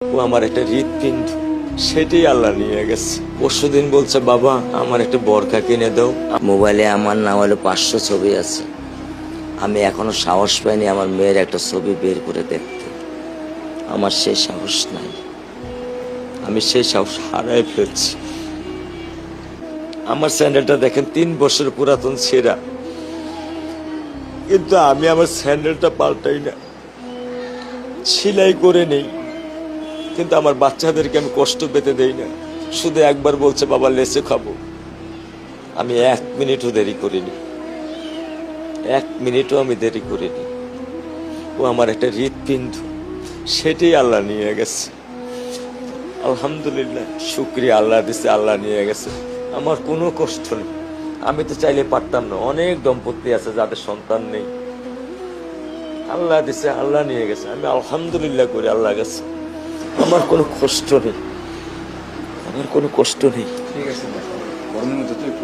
ও আমার একটা হৃৎপিণ্ড, সেটাই আল্লাহ নিয়ে গেছে। পরশুদিন বলছে, বাবা আমার একটা বরখা কিনে দাও। মোবাইলে আমার না হলে 500 ছবি আছে। আমি এখনো সাহস পাইনি আমার মেয়ের একটা ছবি বের করে দেখতে। আমার সেই সাহস নাই। আমি সেই সাহস হারাই ফেলছি। আমার স্যান্ডেলটা দেখেন 3 বছর পুরাতন ছেঁড়া, কিন্তু আমি আমার স্যান্ডেলটা পাল্টাই না, সেলাই করে নেই। কিন্তু আমার বাচ্চাদেরকে আমি কষ্ট পেতে দেই না। শুধু একবার বলছে, বাবা লেচে খাবো। আমি 1 মিনিটও দেরি করিনি, 1 মিনিটও আমি দেরি করিনি। ও আমার একটা হৃৎপিণ্ড, সেটাই আল্লাহ নিয়ে গেছে। আলহামদুলিল্লাহ, শুকরিয়া, আল্লাহ দিছে, আল্লাহ নিয়ে গেছে। আমার কোনো কষ্ট নেই। আমি তো চাইলে পারতাম না। অনেক দম্পতি আছে যাদের সন্তান নেই, আল্লাহ দিছে, আল্লাহ নিয়ে গেছে। আমি আলহামদুলিল্লাহ করি আল্লাহ গেছে। আমার কোনো কষ্ট নেই, আমার কোনো কষ্ট নেই। ঠিক আছে, গরমের মধ্যে তো একটু